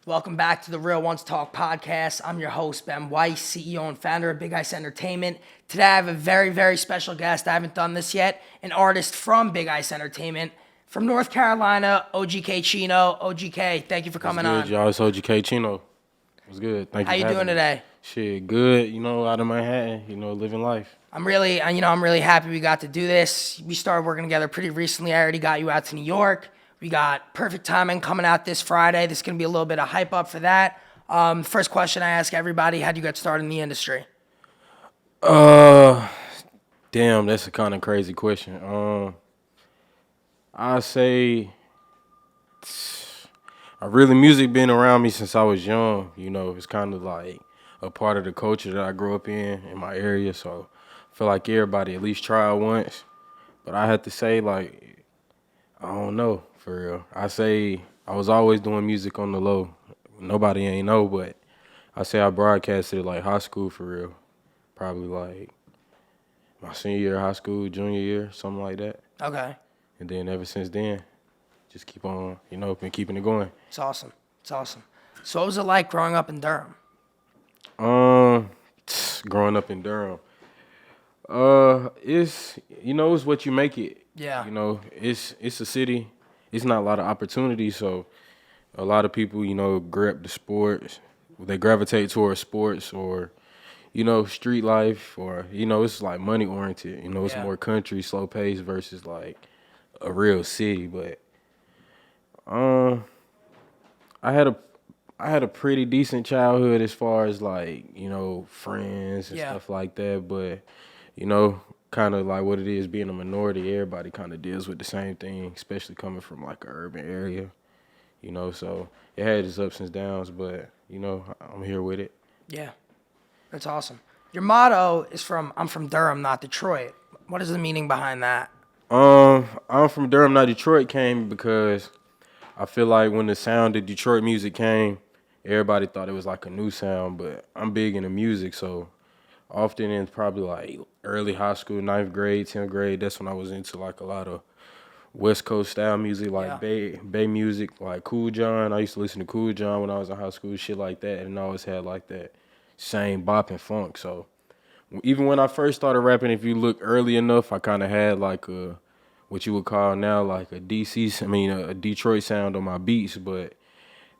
Welcome back to the Real Ones Talk podcast. I'm your host, Ben Weiss, CEO and founder of Big Ice Entertainment. Today I have a very, very special guest. I haven't done this yet. An artist from Big Ice Entertainment from North Carolina, OGK Chino. OGK, thank you for coming What's good, on. y'all? It's OGK Chino. What's good? Thank How you you for doing having me. today? Shit, good. Out of Manhattan. Living life. I'm really happy we got to do this. We started working together pretty recently. I already got you out to New York. We got Perfect Timing coming out this Friday. This is going to be a little bit of hype up for that. First question I ask everybody, how'd you get started in the industry? Uh, Damn, that's a kind of crazy question. I say, music been around me since I was young. It's kind of like a part of the culture that I grew up in my area. So I feel like everybody at least try it once. But I had to say, like, I don't know, for real. I say I was always doing music on the low. Nobody ain't know, but I say I broadcasted like high school for real. Probably like my senior year of high school, junior year, something like that. Okay. And then ever since then, just keep on, been keeping it going. It's awesome. It's awesome. So what was it like growing up in Durham? Um, Growing up in Durham. It's what you make it. Yeah. It's a city. It's not a lot of opportunities, so a lot of people, grab the sports. They gravitate towards sports or, street life or, it's like money oriented. It's Yeah. more country, slow pace versus like a real city. But um, I had a I had a pretty decent childhood as far as like, friends and Yeah. stuff like that. But, you know, kind of like what it is being a minority, everybody kind of deals with the same thing, especially coming from like an urban area, so it had its ups and downs, but, I'm here with it. Yeah. That's awesome. Your motto is I'm from Durham, not Detroit. What is the meaning behind that? I'm from Durham, now Detroit came because I feel like when the sound of Detroit music came, everybody thought it was like a new sound, but I'm big into music, so often in probably like early high school, ninth grade, 10th grade, that's when I was into like a lot of West Coast style music, like Yeah. Bay music, like Cool John. I used to listen to Cool John when I was in high school, shit like that, and I always had like that same bop and funk. So even when I first started rapping, if you look early enough, I kind of had like a what you would call now like a Detroit sound on my beats, but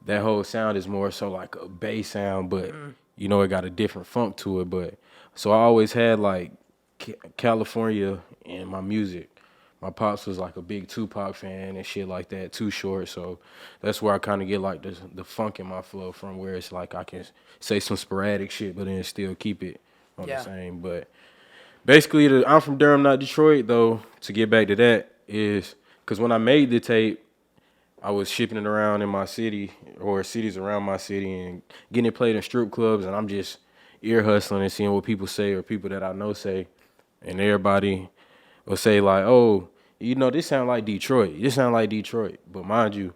that whole sound is more so like a bass sound, but it got a different funk to it. But so I always had like California in my music. My pops was like a big Tupac fan and shit like that, Too Short. So that's where I kind of get like the funk in my flow from, where it's like I can say some sporadic shit, but then still keep it on the Yeah. same. But basically, I'm from Durham, not Detroit, though. To get back to that, is because when I made the tape, I was shipping it around in my city or cities around my city and getting it played in strip clubs, and I'm just ear hustling and seeing what people say or people that I know say, and everybody will say like, "Oh, this sound like Detroit. This sound like Detroit." But mind you,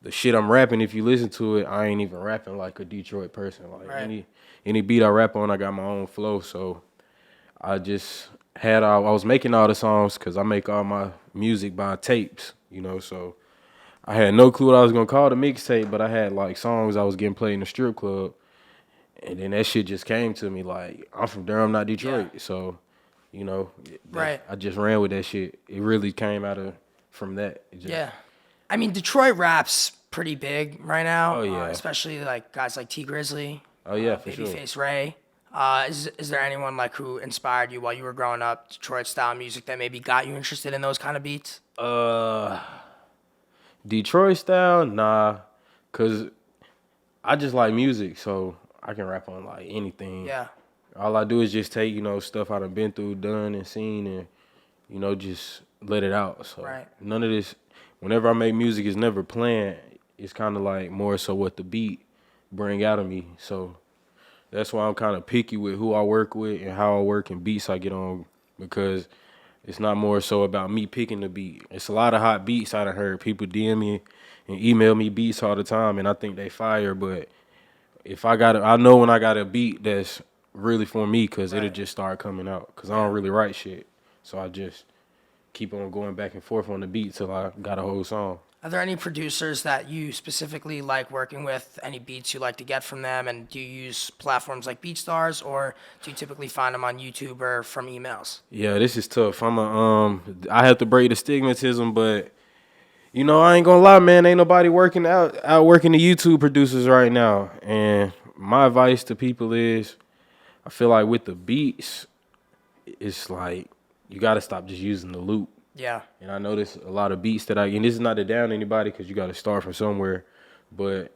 the shit I'm rapping, if you listen to it, I ain't even rapping like a Detroit person. Like Right. any beat I rap on, I got my own flow. So I just I was making all the songs because I make all my music by tapes, so I had no clue what I was gonna call the mixtape, but I had like songs I was getting played in the strip club, and then that shit just came to me like I'm from Durham, not Detroit, Yeah. so Right. I just ran with that shit. It really came from that. Yeah. I mean, Detroit rap's pretty big right now, Oh yeah, especially like guys like T Grizzly, oh yeah, for sure. Babyface Ray. Is there anyone like who inspired you while you were growing up, Detroit style music that maybe got you interested in those kind of beats? Uh, Detroit style, nah, cause I just like music, so I can rap on like anything. Yeah. All I do is just take, stuff I done been through, done, and seen, and, just let it out. So Right. none of this, whenever I make music, it's never planned. It's kind of like more so what the beat bring out of me. So that's why I'm kind of picky with who I work with and how I work and beats I get on, because it's not more so about me picking the beat. It's a lot of hot beats I done heard. People DM me and email me beats all the time, and I think they fire, but if I know when I got a beat that's really for me, because it'll Right. just start coming out. Because I Yeah. don't really write shit, so I just keep on going back and forth on the beat till I got a whole song. Are there any producers that you specifically like working with? Any beats you like to get from them? And do you use platforms like BeatStars, or do you typically find them on YouTube or from emails? Yeah, this is tough. I have to break the stigmatism, but I ain't gonna lie, man. Ain't nobody out working the YouTube producers right now. And my advice to people is, I feel like with the beats, it's like you got to stop just using the loop. Yeah. And I notice a lot of beats and this is not to down anybody because you got to start from somewhere, but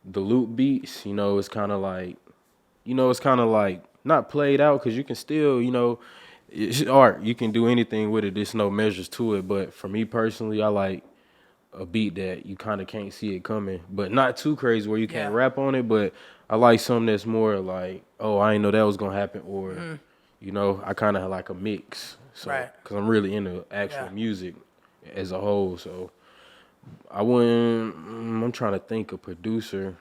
the loop beats, it's kind of like not played out because you can still, it's art. You can do anything with it. There's no measures to it. But for me personally, I like a beat that you kind of can't see it coming, but not too crazy where you can't Yeah. rap on it. But I like something that's more like, oh, I didn't know that was gonna happen, or I kind of like a mix. So, Right. because I'm really into actual Yeah. music as a whole. So I wouldn't. I'm trying to think of producer.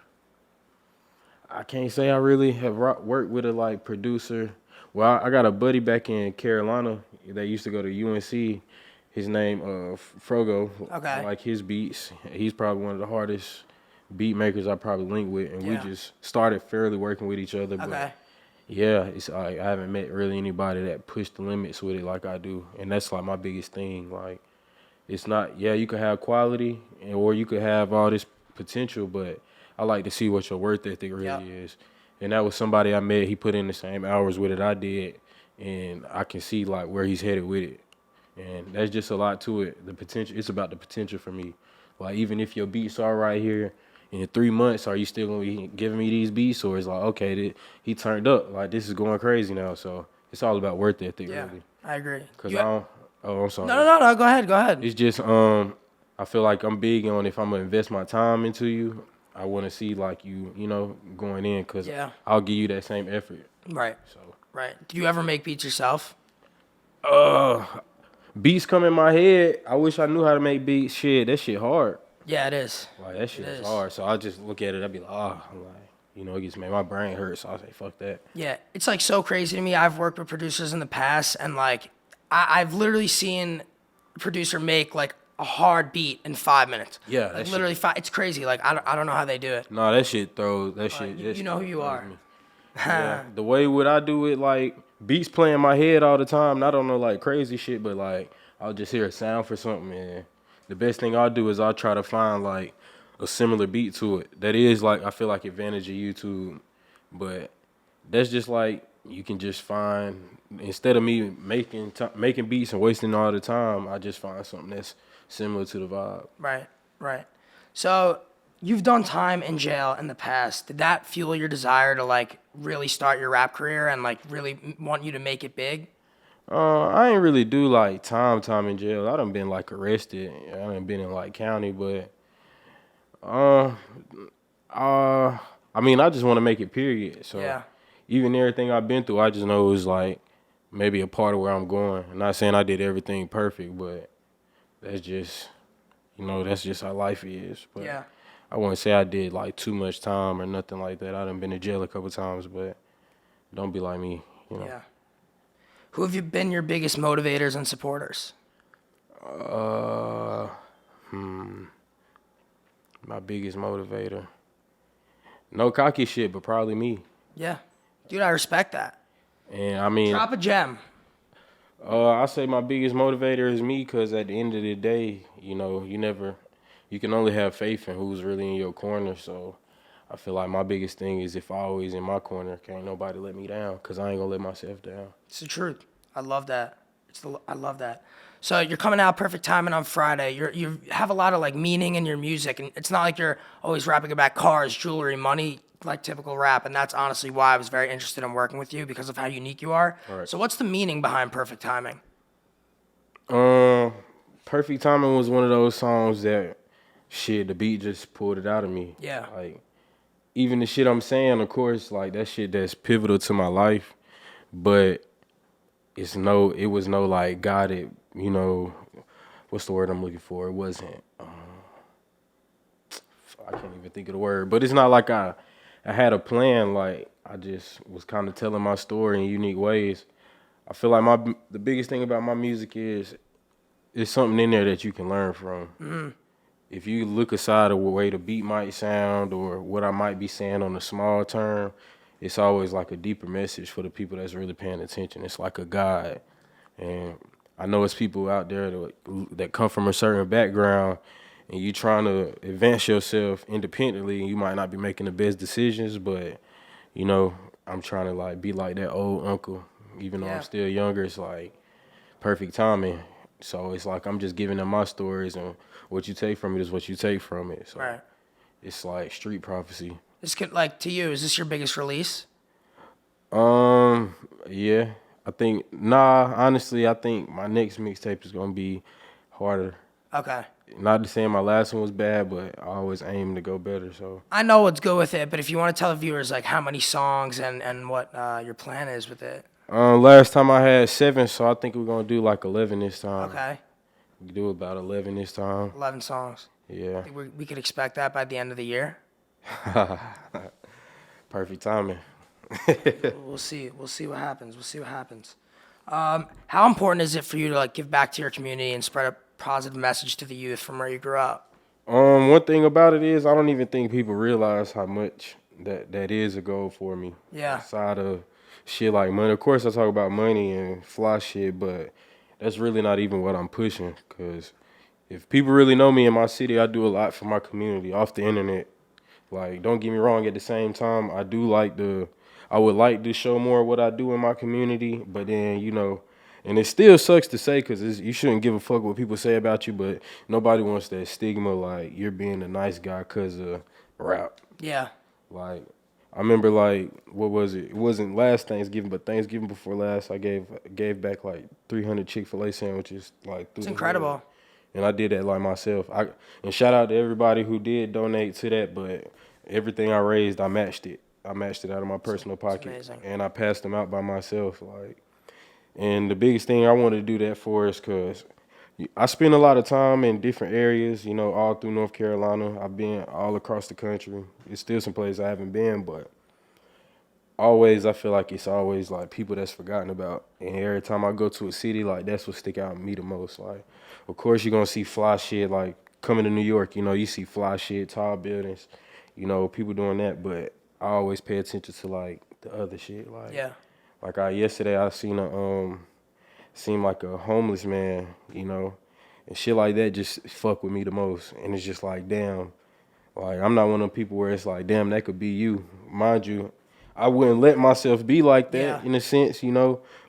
I can't say I really have worked with a like producer. Well, I got a buddy back in Carolina that used to go to UNC. His name Frogo. Okay. I like his beats. He's probably one of the hardest beat makers I probably linked with, and we Yeah. just started fairly working with each other. But Okay. yeah, it's like I haven't met really anybody that pushed the limits with it like I do, and that's like my biggest thing. Like, it's not, yeah, you could have quality or you could have all this potential, but I like to see what your worth ethic really Yep. is. And that was somebody I met. He put in the same hours with it I did, and I can see like where he's headed with it. And that's just a lot to it. The potential, it's about the potential for me. Like, even if your beats are right here in 3 months, are you still gonna be giving me these beats, or it's like, okay, he turned up, like this is going crazy now. So it's all about worth ethic, Yeah. really. I agree. Cause You- I don't. Oh, I'm sorry. no. Go ahead. Go ahead. It's just I feel like I'm big on if I'm gonna invest my time into you, I want to see like you going in, cause Yeah. I'll give you that same effort. Right. So Right. Do you ever make beats yourself? beats come in my head. I wish I knew how to make beats. Shit, that shit hard. Yeah, it is. Like that shit It is is. hard. So I just look at it. I be like, I'm like, it gets made my brain hurt. So I say, fuck that. Yeah, it's like so crazy to me. I've worked with producers in the past, and like I've literally seen a producer make like a hard beat in 5 minutes. Yeah, like that shit- literally five. It's crazy. Like I don't know how they do it. No, that shit throws. That shit. You know who you throws are. me. Yeah, the way what I do it, like beats play in my head all the time. Not on no like crazy shit, but like I'll just hear a sound for something, and the best thing I'll do is I'll try to find like a similar beat to it. That is like I feel like advantage of YouTube, but that's just like you can just find instead of me making beats and wasting all the time, I just find something that's similar to the vibe. Right. Right. So you've done time in jail in the past. Did that fuel your desire to like really start your rap career and like really want you to make it big? I ain't really do like time in jail. I done been like arrested. I done been in like county, but uh, I mean, I just want to make it. Period. So Yeah. even everything I've been through, I just know it's like maybe a part of where I'm going. I'm not saying I did everything perfect, but that's just that's just how life is. But Yeah. I wouldn't say I did like too much time or nothing like that. I done been to jail a couple times, but don't be like me. Yeah. Who have you been your biggest motivators and supporters? Uh, my biggest motivator. No cocky shit, but probably me. Yeah. Dude, I respect that. And I mean, Drop a gem. I say my biggest motivator is me, because at the end of the day, you can only have faith in who's really in your corner. So I feel like my biggest thing is if I always in my corner, can't nobody let me down, because I ain't gonna let myself down. It's the truth. I love that. I love that. So you're coming out perfect timing on Friday. You have a lot of like meaning in your music, and it's not like you're always rapping about cars, jewelry, money, like typical rap. And that's honestly why I was very interested in working with you, because of how unique you are. Right. So what's the meaning behind perfect timing? Perfect Timing was one of those songs that shit, the beat just pulled it out of me. Yeah. Like, even the shit I'm saying, of course, like that shit that's pivotal to my life, but it was no like guided, what's the word I'm looking for? It wasn't, I can't even think of the word, but it's not like I had a plan. Like, I just was kind of telling my story in unique ways. I feel like the biggest thing about my music is it's something in there that you can learn from. if you look aside of the way the beat might sound or what I might be saying on the small term, it's always like a deeper message for the people that's really paying attention. It's like a guide. And I know it's people out there that come from a certain background and you trying to advance yourself independently and you might not be making the best decisions, but you know, I'm trying to like be like that old uncle. Even though I'm Yeah. still younger, it's like perfect timing. So it's like I'm just giving them my stories and what you take from it is what you take from it. So Right. it's like street prophecy. This could like to you. Is this your biggest release? Um, yeah. Honestly, I think my next mixtape is gonna be harder. Okay. Not to say my last one was bad, but I always aim to go better. So I know what's good with it, but if you want to tell the viewers like how many songs and what your plan is with it. last time I had 7, so I think we're gonna do like 11 this time. Okay. We do about 11 this time. 11 songs. Yeah. Think we could expect that by the end of the year. Perfect timing. We'll see. We'll see what happens. We'll see what happens. How important is it for you to like give back to your community and spread a positive message to the youth from where you grew up? One thing about it is I don't even think people realize how much that is a goal for me. Yeah. Outside of shit like money. Of course I talk about money and fly shit, but that's really not even what I'm pushing. Cause if people really know me in my city, I do a lot for my community off the internet. Like, don't get me wrong, at the same time, I would like to show more of what I do in my community, but then, and it still sucks to say because you shouldn't give a fuck what people say about you, but nobody wants that stigma, like, you're being a nice guy because of rap. Yeah. Like, I remember, like, what was it? It wasn't last Thanksgiving, but Thanksgiving before last, I gave back, like, 300 Chick-fil-A sandwiches, like, through It's the incredible. hood. And I did that like myself. And shout out to everybody who did donate to that, but everything I raised, I matched it. I matched it out of my personal pocket, amazing. and I passed them out by myself. Like, and the biggest thing I wanted to do that for is because I spend a lot of time in different areas, all through North Carolina. I've been all across the country. It's still some places I haven't been, but always I feel like it's always like people that's forgotten about. And every time I go to a city, like that's what stick out to me the most. Like, of course you're gonna see fly shit like coming to New York, you see fly shit, tall buildings, people doing that, but I always pay attention to like the other shit. Like Yeah. like yesterday I seen like a homeless man, and shit like that just fuck with me the most. And it's just like, damn, like I'm not one of them people where it's like, damn, that could be you. Mind you, I wouldn't let myself be like that Yeah. in a sense,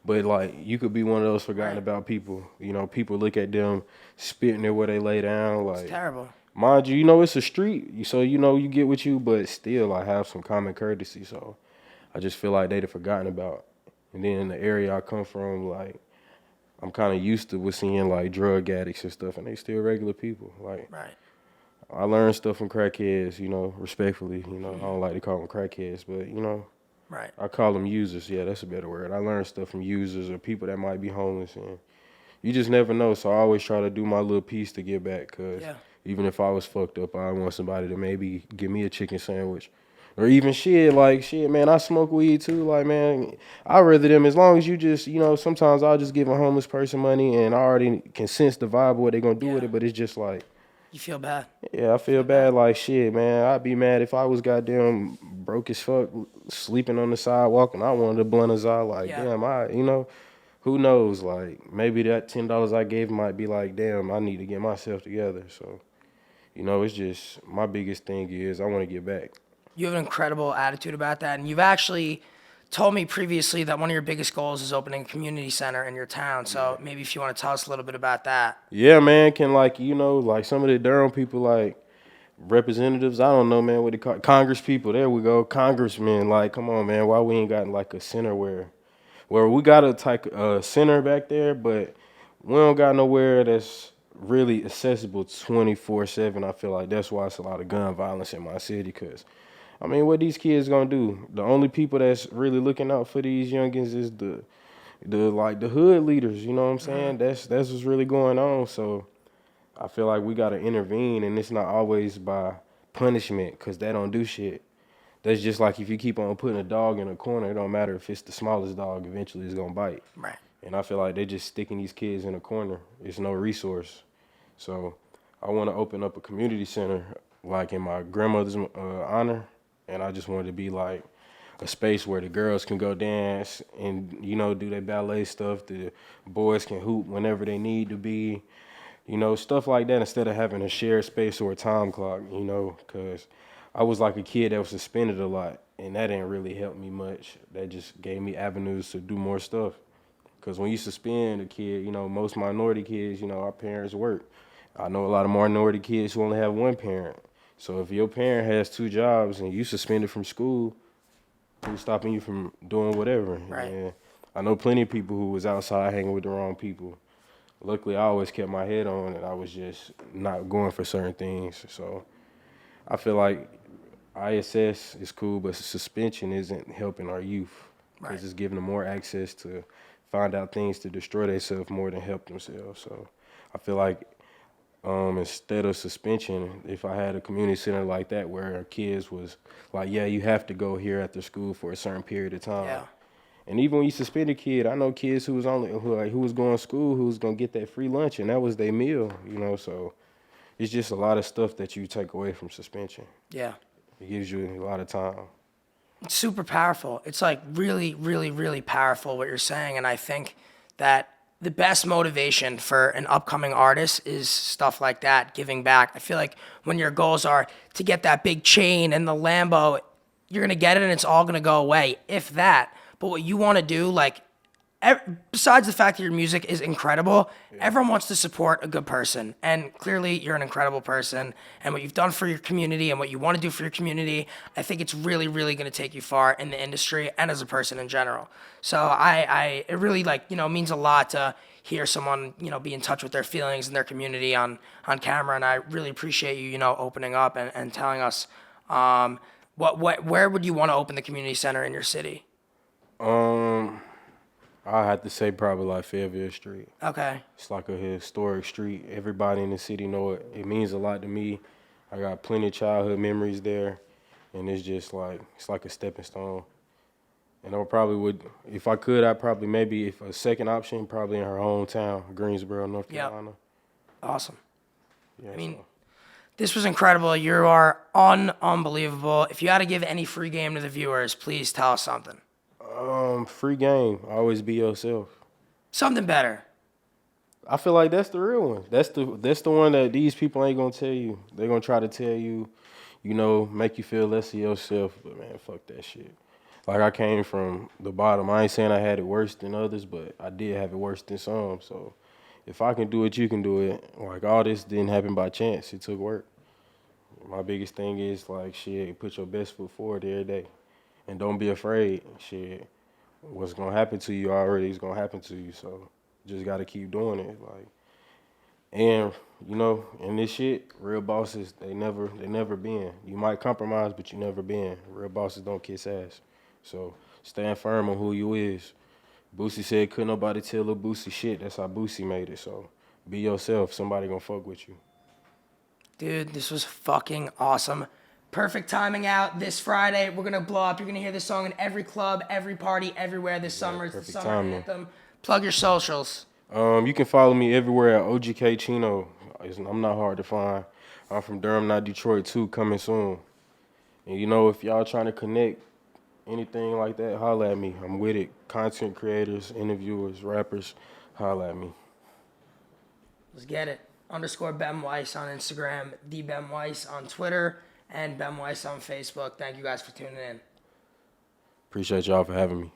but like you could be one of those forgotten Right. about people. People look at them spitting there where they lay down. Like, It's terrible. mind you, it's a street, so you get with you, but still I have some common courtesy. So I just feel like they'd forgotten about. And then in the area I come from, like I'm kind of used to with seeing like drug addicts and stuff, and they still regular people. Like Right. I learned stuff from crackheads, respectfully. I don't like to call them crackheads, but Right. I call them users. Yeah, that's a better word. I learned stuff from users or people that might be homeless, and you just never know. So I always try to do my little piece to give back, cause Yeah. even if I was fucked up, I want somebody to maybe give me a chicken sandwich. Or even shit, man, I smoke weed too. Like, man, I'd rather them as long as you just, sometimes I'll just give a homeless person money and I already can sense the vibe of what they're gonna do with Yeah. it, but it's just like, You feel bad. yeah, I feel bad. Like, shit, man, I'd be mad if I was goddamn broke as fuck, sleeping on the sidewalk, and I wanted a blunt as I like, Yeah. damn, who knows? Like, maybe that $10 I gave might be like, damn, I need to get myself together. So, it's just my biggest thing is I want to get back. You have an incredible attitude about that, and you've actually told me previously that one of your biggest goals is opening a community center in your town. So maybe if you want to tell us a little bit about that. Yeah, man, can like, like some of the Durham people, like representatives, I don't know, man, what they call Congress people. There we go, congressmen. Like, come on, man, why we ain't got like a center where we got a center back there, but we don't got nowhere that's really accessible 24/7. I feel like that's why it's a lot of gun violence in my city. Cause I mean, what these kids gonna do? The only people that's really looking out for these youngins is the hood leaders. You know what I'm saying? That's what's really going on. So I feel like we gotta intervene, and it's not always by punishment, cause that don't do shit. That's just like if you keep on putting a dog in a corner, it don't matter if it's the smallest dog, eventually it's gonna bite. Right. And I feel like they're just sticking these kids in a corner. It's no resource. So I want to open up a community center, like in my grandmother's honor, and I just wanted to be like a space where the girls can go dance and do their ballet stuff. The boys can hoop whenever they need to be, stuff like that. Instead of having a shared space or a time clock, because I was like a kid that was suspended a lot, and that didn't really help me much. That just gave me avenues to do more stuff. Because when you suspend a kid, most minority kids, our parents work. I know a lot of minority kids who only have one parent. So if your parent has two jobs and you suspended from school, who's stopping you from doing whatever? Right. And I know plenty of people who was outside hanging with the wrong people. Luckily, I always kept my head on, and I was just not going for certain things. So I feel like ISS is cool, but suspension isn't helping our youth. Right. It's just giving them more access to find out things to destroy themselves more than help themselves. So I feel like instead of suspension, if I had a community center like that where kids was like, yeah, you have to go here after school for a certain period of time. Yeah. And even when you suspend a kid, I know kids who was going to school who was gonna get that free lunch and that was their meal, So it's just a lot of stuff that you take away from suspension. Yeah. It gives you a lot of time. It's super powerful. It's like really, really, really powerful what you're saying. And I think that the best motivation for an upcoming artist is stuff like that, giving back. I feel like when your goals are to get that big chain and the Lambo, you're going to get it and it's all going to go away, if that. But what you want to do, like, besides the fact that your music is incredible, everyone wants to support a good person. And clearly, you're an incredible person. And what you've done for your community and what you want to do for your community, I think it's really, really going to take you far in the industry and as a person in general. So it really, means a lot to hear someone, be in touch with their feelings and their community on camera. And I really appreciate you, opening up and telling us where would you want to open the community center in your city? I have to say probably like Fayetteville Street. Okay. It's like a historic street. Everybody in the city know it. It means a lot to me. I got plenty of childhood memories there, and it's like a stepping stone. And I probably would, if I could, I'd probably maybe if a second option, probably in her hometown, Greensboro, North Carolina. Awesome. Yeah, I mean, this was incredible. You are unbelievable. If you had to give any free game to the viewers, please tell us something. Free game. Always be yourself. Something better. I feel like that's the real one. That's the one that these people ain't gonna tell you. They're gonna try to tell you, make you feel less of yourself. But man, fuck that shit. Like I came from the bottom. I ain't saying I had it worse than others, but I did have it worse than some. So if I can do it, you can do it. Like all this didn't happen by chance. It took work. My biggest thing is like shit, put your best foot forward every day. And don't be afraid. Shit. What's gonna happen to you already is gonna happen to you. So just gotta keep doing it. Like and in this shit, real bosses, they never bend. You might compromise, but you never bend. Real bosses don't kiss ass. So stand firm on who you is. Boosie said couldn't nobody tell Lil Boosie shit. That's how Boosie made it. So be yourself. Somebody gonna fuck with you. Dude, this was fucking awesome. Perfect timing out this Friday. We're going to blow up. You're going to hear this song in every club, every party, everywhere this summer. It's the summer anthem. Plug your socials. You can follow me everywhere at OGK Chino. I'm not hard to find. I'm from Durham, not Detroit, too, coming soon. And if y'all trying to connect, anything like that, holla at me. I'm with it. Content creators, interviewers, rappers, holla at me. Let's get it. _ Ben Weiss on Instagram, the Ben Weiss on Twitter, and Ben Weiss on Facebook. Thank you guys for tuning in. Appreciate y'all for having me.